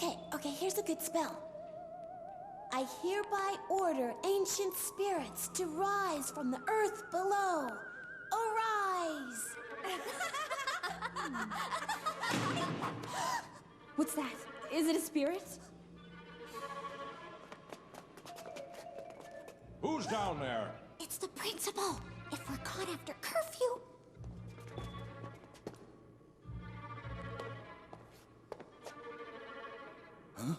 Okay, here's a good spell. I hereby order ancient spirits to rise from the earth below. Arise! What's that? Is it a spirit? Who's down there? It's the principal. If we're caught after curfew... Huh?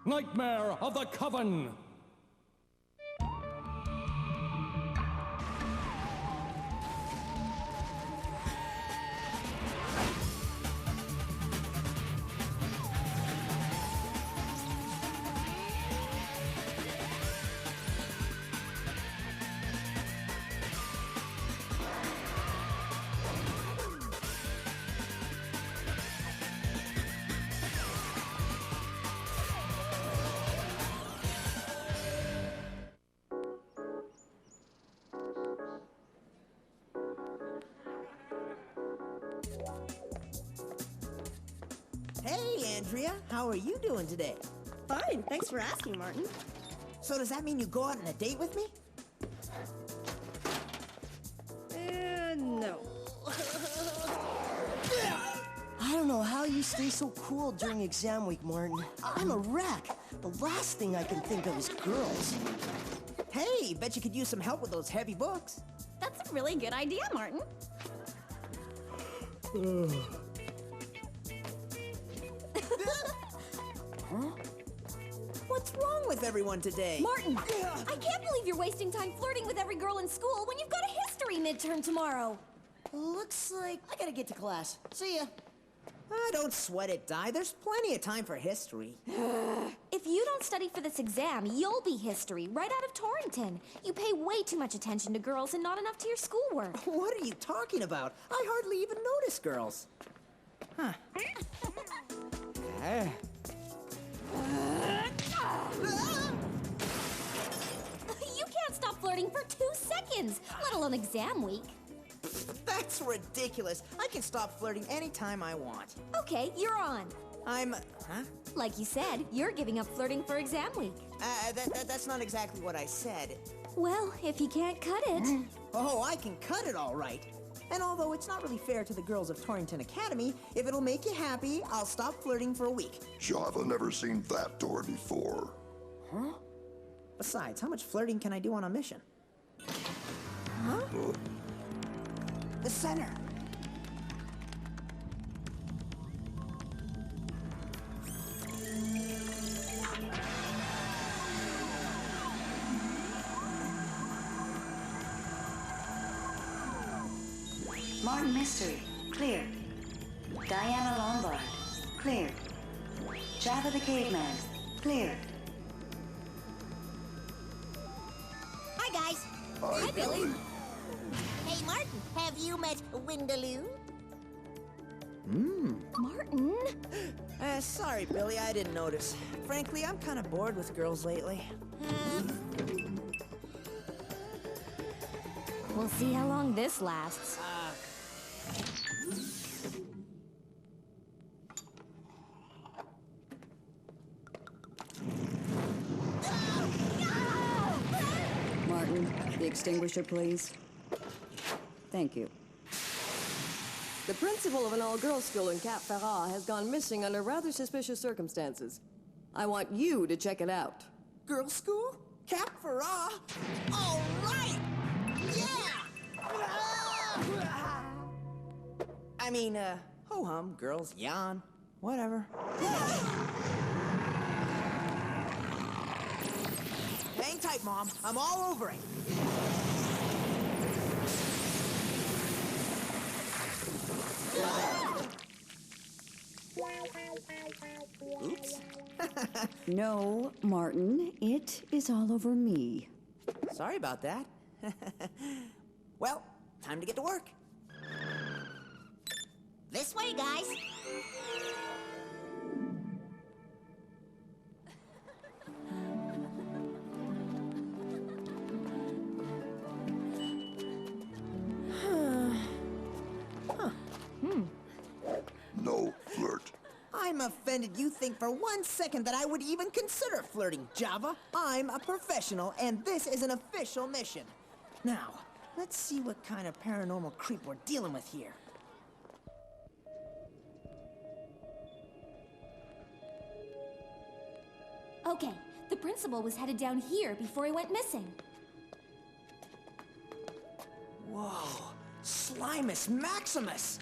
Nightmare of the coven! Hey, Andrea, how are you doing today? Fine, thanks for asking, Martin. So does that mean you go out on a date with me? No. I don't know how you stay so cool during exam week, Martin. I'm a wreck. The last thing I can think of is girls. Hey, bet you could use some help with those heavy books. That's a really good idea, Martin. Huh? What's wrong with everyone today? Martin! I can't believe you're wasting time flirting with every girl in school when you've got a history midterm tomorrow. Looks like I gotta get to class. See ya. Don't sweat it, Di. There's plenty of time for history. If you don't study for this exam, you'll be history right out of Torrington. You pay way too much attention to girls and not enough to your schoolwork. What are you talking about? I hardly even notice girls. Huh. You can't stop flirting for 2 seconds, let alone exam week. That's ridiculous. I can stop flirting anytime I want. Okay, you're on. Huh? Like you said, you're giving up flirting for exam week. That's not exactly what I said. Well, if you can't cut it... Oh, I can cut it all right. And although it's not really fair to the girls of Torrington Academy, if it'll make you happy, I'll stop flirting for a week. Java never seen that door before. Huh? Besides, how much flirting can I do on a mission? Huh? The center. Martin Mystery, cleared. Diana Lombard, cleared. Java the Caveman, cleared. Hi, guys. Hi, Billy. Hey, Martin, have you met Windaloo? Martin? Sorry, Billy, I didn't notice. Frankly, I'm kind of bored with girls lately. We'll see how long this lasts. Martin, the extinguisher, please. Thank you. The principal of an all-girls school in Cap Ferrat has gone missing under rather suspicious circumstances. I want you to check it out. Girls' school? Cap Ferrat? All right! Yeah! I mean, ho-hum, girls, yawn, whatever. Hang tight, Mom. I'm all over it. Oops. No, Martin, it is all over me. Sorry about that. Well, time to get to work. This way, guys. No flirt. I'm offended you think for 1 second that I would even consider flirting, Java. I'm a professional, and this is an official mission. Now, let's see what kind of paranormal creep we're dealing with here. Okay, the principal was headed down here before he went missing. Whoa, Slimus Maximus!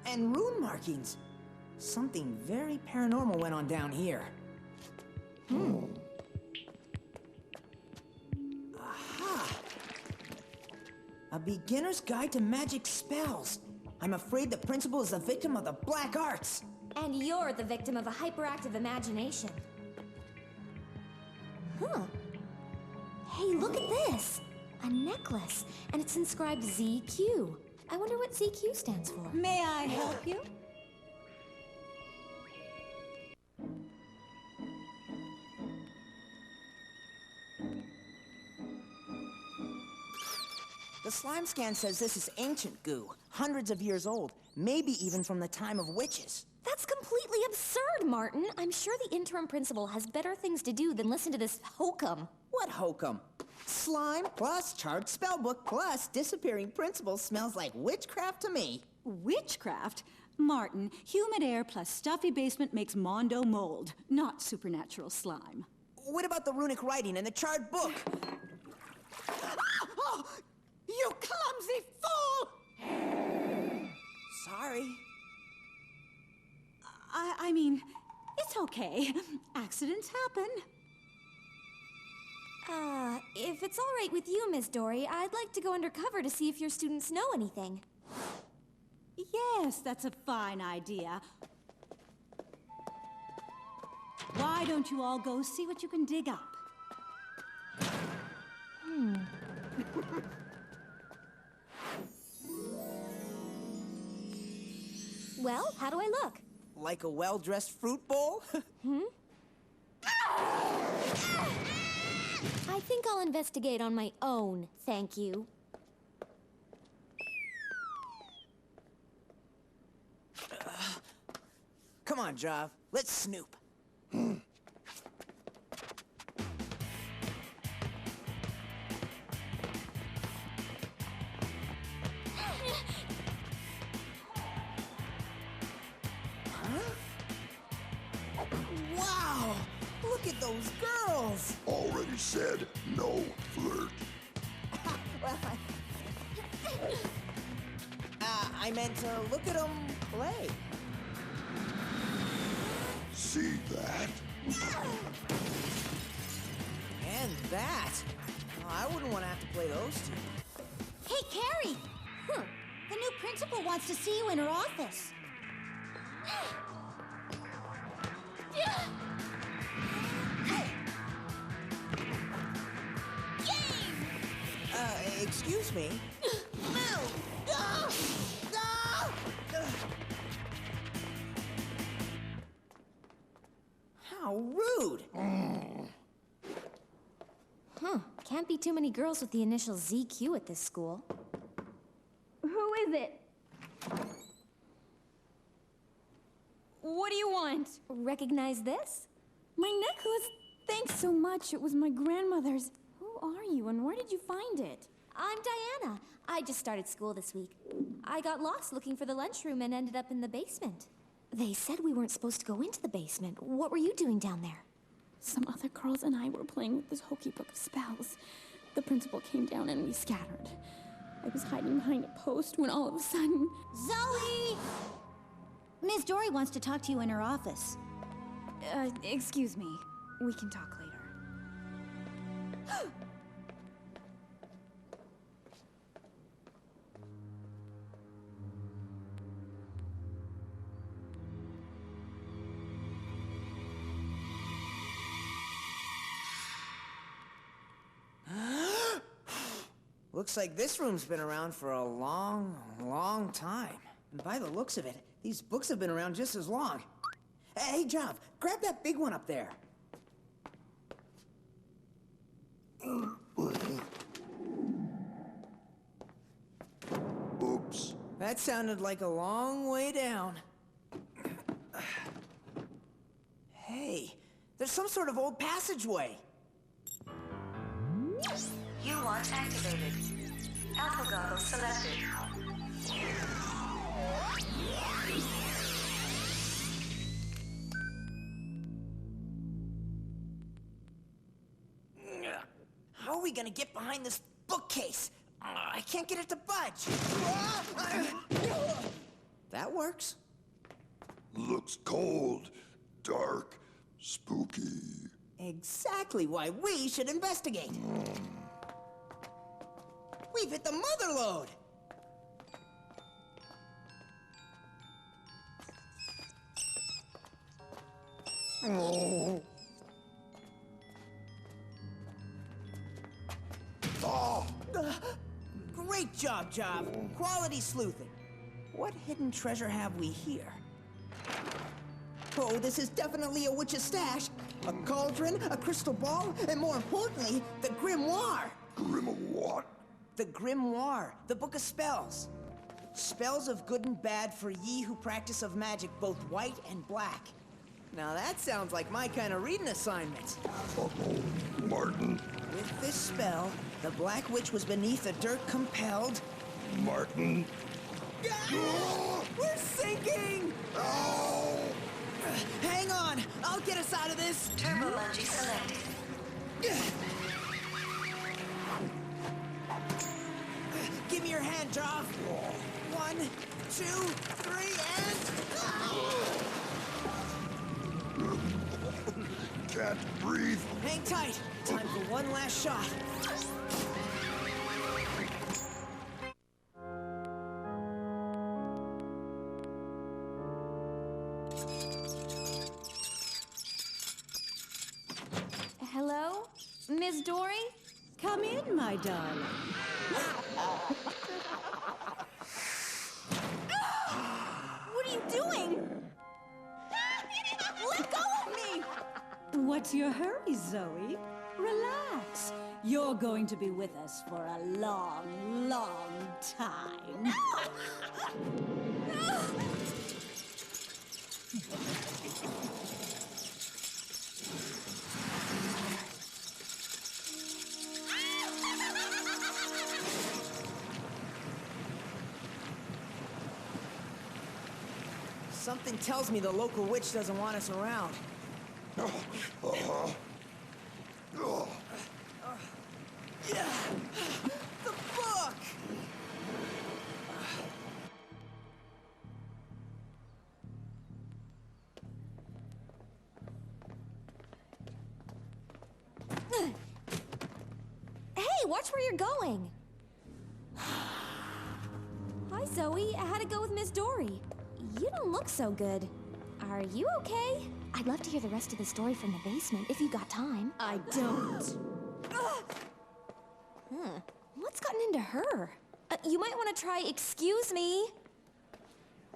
And rune markings. Something very paranormal went on down here. Aha! A beginner's guide to magic spells. I'm afraid the principal is a victim of the black arts. And you're the victim of a hyperactive imagination. Huh. Hey, look at this! A necklace, and it's inscribed ZQ. I wonder what ZQ stands for. May I help you? The slime scan says this is ancient goo, hundreds of years old, maybe even from the time of witches. That's completely absurd, Martin. I'm sure the interim principal has better things to do than listen to this hokum. What hokum? Slime plus charged spellbook plus disappearing principal smells like witchcraft to me. Witchcraft? Martin, humid air plus stuffy basement makes Mondo mold, not supernatural slime. What about the runic writing and the charred book? Oh, you clumsy fool! Sorry. I mean, it's okay. Accidents happen. If it's all right with you, Miss Dory, I'd like to go undercover to see if your students know anything. Yes, that's a fine idea. Why don't you all go see what you can dig up? Well, how do I look? Like a well-dressed fruit bowl? I think I'll investigate on my own, thank you. Come on, Jav. Let's snoop. Wow! Look at those girls! Already said no flirt. Well, I meant to look at them play. See that? And that. Oh, I wouldn't want to have to play those two. Hey, Carrie! The new principal wants to see you in her office. Excuse me? How rude! Can't be too many girls with the initial ZQ at this school. Who is it? What do you want? Recognize this? My necklace! Thanks so much. It was my grandmother's. Who are you and where did you find it? I'm Diana. I just started school this week. I got lost looking for the lunchroom and ended up in the basement. They said we weren't supposed to go into the basement. What were you doing down there? Some other girls and I were playing with this hokey book of spells. The principal came down and we scattered. I was hiding behind a post when all of a sudden... Zoe! Miss Dory wants to talk to you in her office. Excuse me. We can talk later. Looks like this room's been around for a long, long time. And by the looks of it, these books have been around just as long. Hey, Jav, grab that big one up there. Oops. That sounded like a long way down. Hey, there's some sort of old passageway. U-Watch activated. Alpha goggles selected. How are we gonna get behind this bookcase? I can't get it to budge. That works. Looks cold, dark, spooky. Exactly why we should investigate. We've hit the mother lode. Oh. Oh. Great job, Jav. Quality sleuthing. What hidden treasure have we here? Oh, this is definitely a witch's stash. A cauldron, a crystal ball, and more importantly, the grimoire. Grimoire? The grimoire, the book of spells. Spells of good and bad for ye who practice of magic, both white and black. Now that sounds like my kind of reading assignment. Uh-oh, Martin. With this spell, the Black Witch was beneath the dirt compelled. Martin. Ah! We're sinking! Oh! Hang on, I'll get us out of this. Turbo bungee selected. Give me your hand, Jav. 1, 2, 3, and... Can't breathe. Hang tight. Time for one last shot. Hello? Miss Dory? Come in, my darling. What are you doing? Let go of me! What's your hurry, Zoe? Relax. You're going to be with us for a long, long time. Something tells me the local witch doesn't want us around. Yeah. The book! Hey, watch where you're going. Hi, Zoe. How'd it go with Miss Dory? You don't look so good. Are you okay? I'd love to hear the rest of the story from the basement, if you got time. I don't. What's gotten into her? You might want to try excuse me.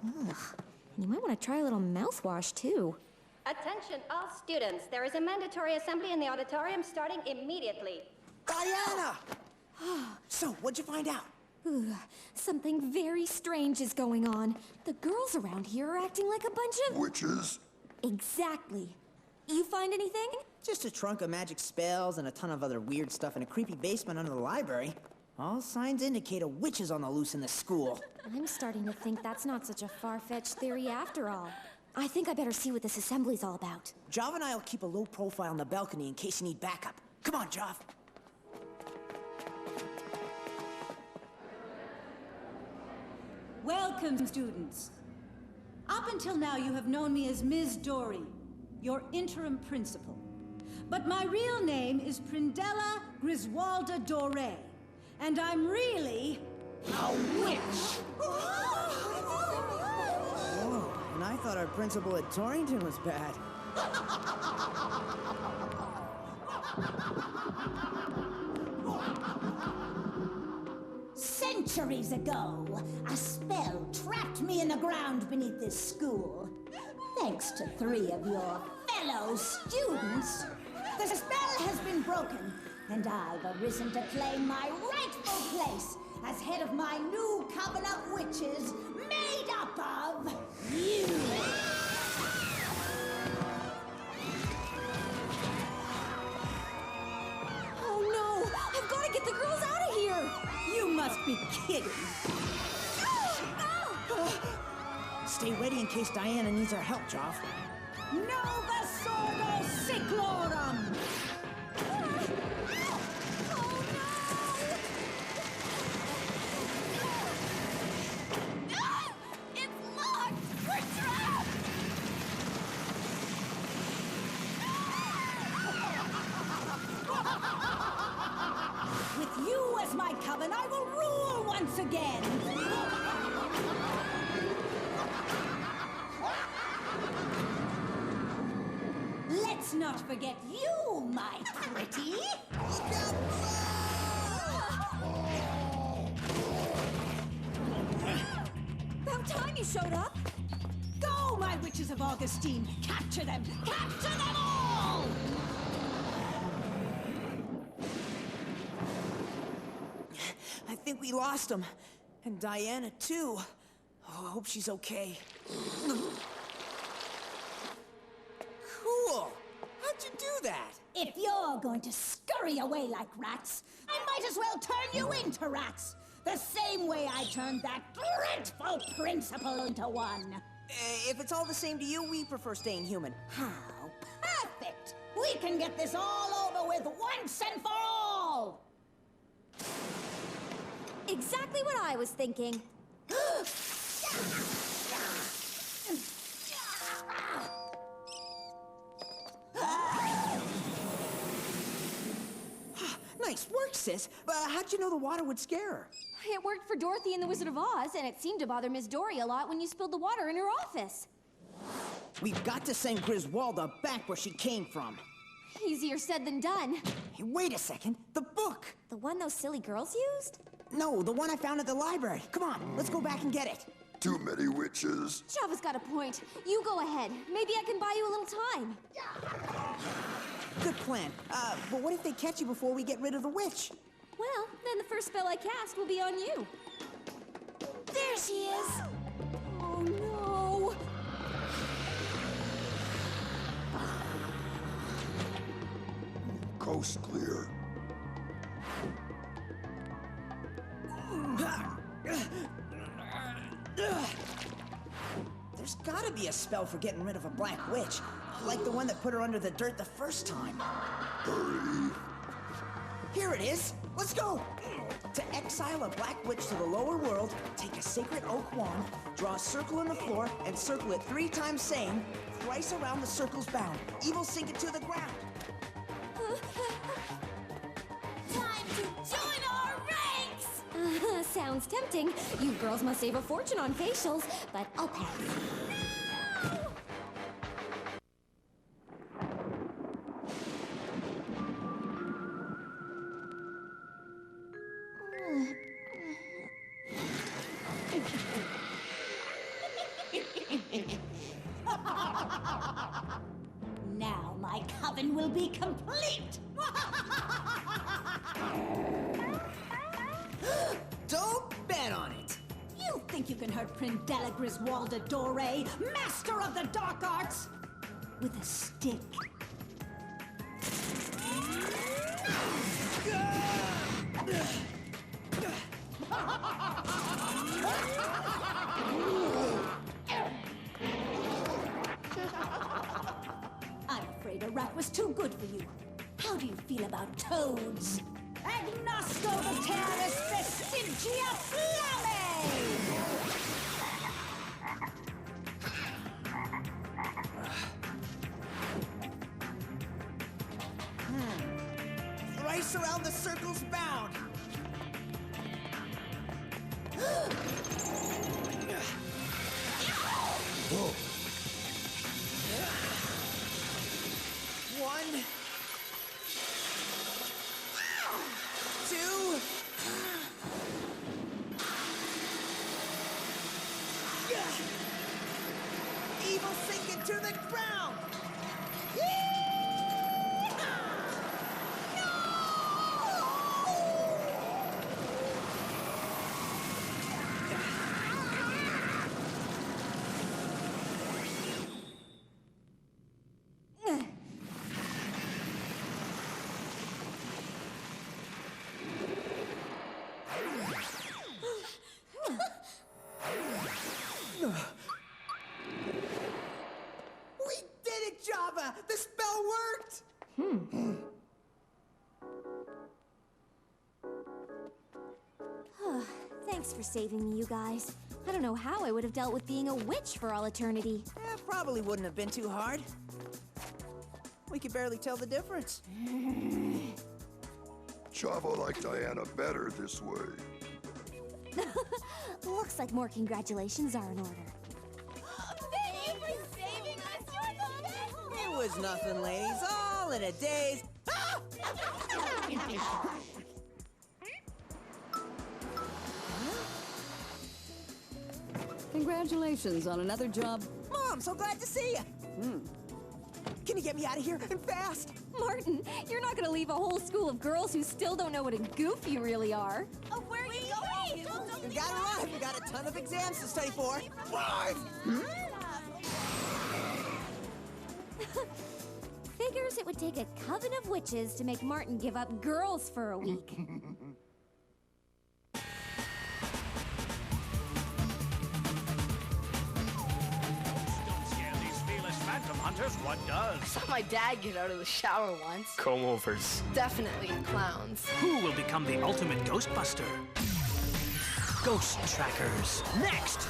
Ugh. You might want to try a little mouthwash, too. Attention all students. There is a mandatory assembly in the auditorium starting immediately. Diana! So, what'd you find out? Something very strange is going on. The girls around here are acting like a bunch of... Witches? Exactly. You find anything? Just a trunk of magic spells and a ton of other weird stuff in a creepy basement under the library. All signs indicate a witch is on the loose in this school. I'm starting to think that's not such a far-fetched theory after all. I think I better see what this assembly's all about. Jav and I'll keep a low profile on the balcony in case you need backup. Come on, Jav. Welcome, students. Up until now, you have known me as Ms. Dory, your interim principal. But my real name is Prindella Griswalda Doré, and I'm really a witch. Whoa, and I thought our principal at Torrington was bad. Centuries ago, a spell trapped me in the ground beneath this school. Thanks to 3 of your fellow students, the spell has been broken, and I've arisen to claim my rightful place as head of my new coven of witches, made up of you. Oh no! I've got to get the girls out of here! You must be kidding. Stay ready in case Diana needs our help, Joff. Nova Sordo Cyclorum! With you as my coven, I will rule once again! Let's not forget you, my pretty! About time you showed up! Go, my witches of Augustine! Capture them! Capture them all! I think we lost him. And Diana, too. Oh, I hope she's okay. Cool! How'd you do that? If you're going to scurry away like rats, I might as well turn you into rats. The same way I turned that dreadful principal into one. If it's all the same to you, we prefer staying human. How perfect! We can get this all over with once and for all! Exactly what I was thinking. Nice work, sis. But how'd you know the water would scare her? It worked for Dorothy and the Wizard of Oz, and it seemed to bother Miss Dory a lot when you spilled the water in her office. We've got to send Griswolda back where she came from. Easier said than done. Hey, wait a second. The book! The one those silly girls used? No, the one I found at the library. Come on, let's go back and get it. Too many witches. Java's got a point. You go ahead. Maybe I can buy you a little time. Good plan. But what if they catch you before we get rid of the witch? Well, then the first spell I cast will be on you. There she is! Oh, no! Coast clear. There's gotta be a spell for getting rid of a black witch, like the one that put her under the dirt the first time. Hurry. Here it is. Let's go. To exile a black witch to the lower world, take a sacred oak wand, draw a circle on the floor, and circle it 3 times, saying, thrice around the circle's bound. Evil sink it to the ground. Time to join our ranks! Sounds tempting. You girls must save a fortune on facials, but I'll pass. Now my coven will be complete! Don't bet on it. You think you can hurt Prindella Griswolda Dore, master of the dark arts? With a stick. I'm afraid a rat was too good for you. How do you feel about toads? Agnosco the Terraris Vestigia Flamme! Thrice around the circle's bound. Whoa. 1, 2, to the ground! We did it, Java! The spell worked! Thanks for saving me, you guys. I don't know how I would have dealt with being a witch for all eternity. Probably wouldn't have been too hard. We could barely tell the difference. Java liked Diana better this way. Looks like more congratulations are in order. Thank you for saving us! You're the best! It was nothing, ladies. All in a daze. Ah! Congratulations on another job. Mom, so glad to see you. Can you get me out of here and fast? Martin, you're not gonna leave a whole school of girls who still don't know what a goof you really are. Oh, where are you going? You gotta run. We got a ton of exams to study for. Run! Figures it would take a coven of witches to make Martin give up girls for a week. Phantom hunters, what does? I saw my dad get out of the shower once. Comb-overs. Definitely clowns. Who will become the ultimate Ghostbuster? Ghost Trackers. Next!